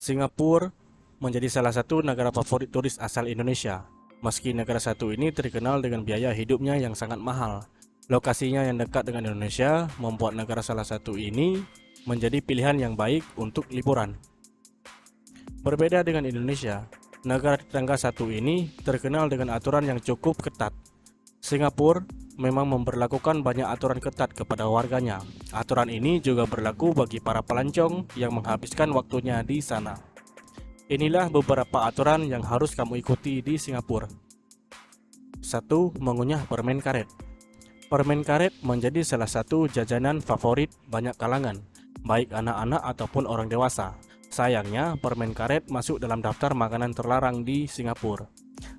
Singapura menjadi salah satu negara favorit turis asal Indonesia. Meski negara satu ini terkenal dengan biaya hidupnya yang sangat mahal, lokasinya yang dekat dengan Indonesia membuat negara salah satu ini menjadi pilihan yang baik untuk liburan. Berbeda dengan Indonesia, negara tetangga satu ini terkenal dengan aturan yang cukup ketat. Singapura memang memberlakukan banyak aturan ketat kepada warganya. Aturan ini juga berlaku bagi para pelancong yang menghabiskan waktunya di sana. Inilah beberapa aturan yang harus kamu ikuti di Singapura. 1. Mengunyah permen karet. Permen karet menjadi salah satu jajanan favorit banyak kalangan, baik anak-anak ataupun orang dewasa. Sayangnya, permen karet masuk dalam daftar makanan terlarang di Singapura.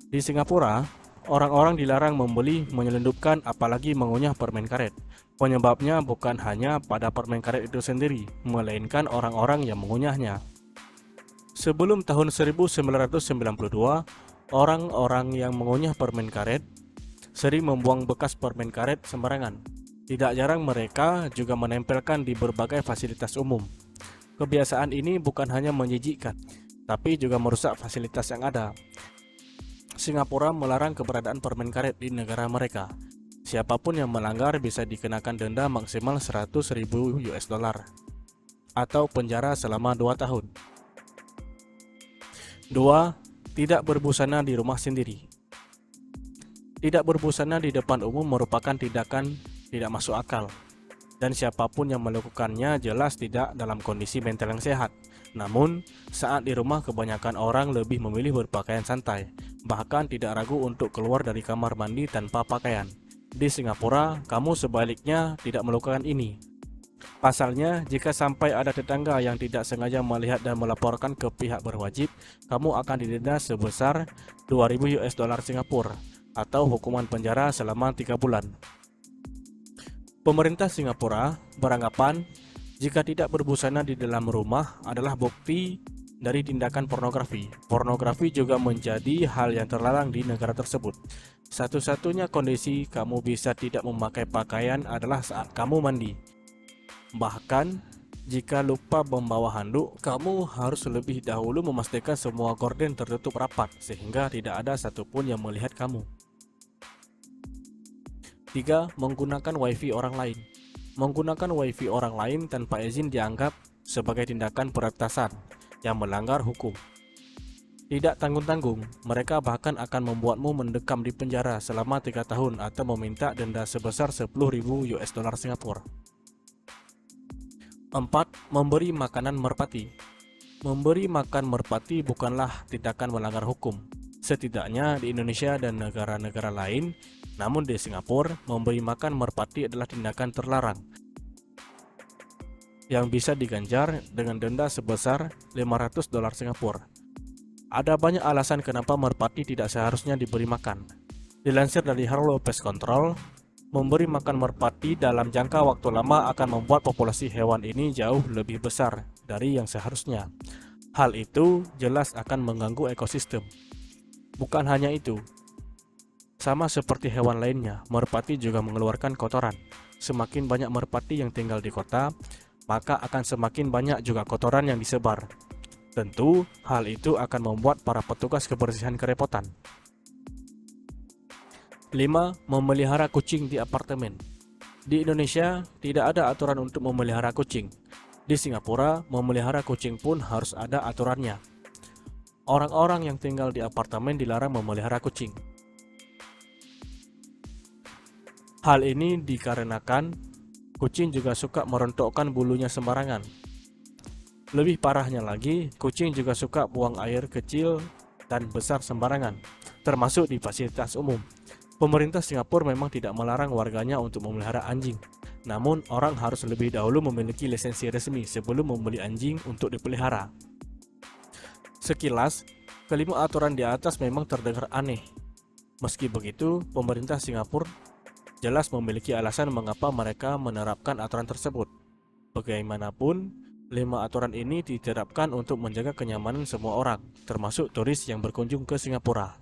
Di Singapura, orang-orang dilarang membeli, menyelundupkan, apalagi mengunyah permen karet. Penyebabnya bukan hanya pada permen karet itu sendiri, melainkan orang-orang yang mengunyahnya. Sebelum tahun 1992, orang-orang yang mengunyah permen karet sering membuang bekas permen karet sembarangan. Tidak jarang mereka juga menempelkan di berbagai fasilitas umum. Kebiasaan ini bukan hanya menjijikkan, tapi juga merusak fasilitas yang ada. Singapura melarang keberadaan permen karet di negara mereka. Siapapun yang melanggar bisa dikenakan denda maksimal 100.000 US dollar atau penjara selama 2 tahun. 2. Tidak berbusana di rumah sendiri. Tidak berbusana di depan umum merupakan tindakan tidak masuk akal, dan siapapun yang melakukannya jelas tidak dalam kondisi mental yang sehat. Namun, saat di rumah kebanyakan orang lebih memilih berpakaian santai, bahkan tidak ragu untuk keluar dari kamar mandi tanpa pakaian. Di Singapura, kamu sebaliknya tidak melakukan ini. Pasalnya, jika sampai ada tetangga yang tidak sengaja melihat dan melaporkan ke pihak berwajib, kamu akan didenda sebesar 2.000 US dollar Singapura atau hukuman penjara selama 3 bulan. Pemerintah Singapura beranggapan jika tidak berbusana di dalam rumah adalah bukti dari tindakan pornografi. Pornografi juga menjadi hal yang terlarang di negara tersebut. Satu-satunya kondisi kamu bisa tidak memakai pakaian adalah saat kamu mandi. Bahkan, jika lupa membawa handuk, kamu harus lebih dahulu memastikan semua gorden tertutup rapat sehingga tidak ada satupun yang melihat kamu. 3. Menggunakan wifi orang lain. Menggunakan wifi orang lain tanpa izin dianggap sebagai tindakan peretasan yang melanggar hukum. Tidak tanggung-tanggung, mereka bahkan akan membuatmu mendekam di penjara selama 3 tahun atau meminta denda sebesar 10.000 US dollar Singapura. 4. Memberi makanan merpati. Memberi makan merpati bukanlah tindakan melanggar hukum, setidaknya di Indonesia dan negara-negara lain. Namun di Singapura, memberi makan merpati adalah tindakan terlarang yang bisa diganjar dengan denda sebesar 500 dolar Singapura. Ada banyak alasan kenapa merpati tidak seharusnya diberi makan. Dilansir dari Harlow Pest Control, memberi makan merpati dalam jangka waktu lama akan membuat populasi hewan ini jauh lebih besar dari yang seharusnya. Hal itu jelas akan mengganggu ekosistem. Bukan hanya itu, sama seperti hewan lainnya, merpati juga mengeluarkan kotoran. Semakin banyak merpati yang tinggal di kota, maka akan semakin banyak juga kotoran yang disebar. Tentu, hal itu akan membuat para petugas kebersihan kerepotan. 5. Memelihara kucing di apartemen. Di Indonesia, tidak ada aturan untuk memelihara kucing. Di Singapura, memelihara kucing pun harus ada aturannya. Orang-orang yang tinggal di apartemen dilarang memelihara kucing. Hal ini dikarenakan kucing juga suka merontokkan bulunya sembarangan. Lebih parahnya lagi, kucing juga suka buang air kecil dan besar sembarangan, termasuk di fasilitas umum. Pemerintah Singapura memang tidak melarang warganya untuk memelihara anjing. Namun, orang harus lebih dahulu memiliki lisensi resmi sebelum membeli anjing untuk dipelihara. Sekilas, kelima aturan di atas memang terdengar aneh. Meski begitu, pemerintah Singapura jelas memiliki alasan mengapa mereka menerapkan aturan tersebut. Bagaimanapun, 5 aturan ini diterapkan untuk menjaga kenyamanan semua orang, termasuk turis yang berkunjung ke Singapura.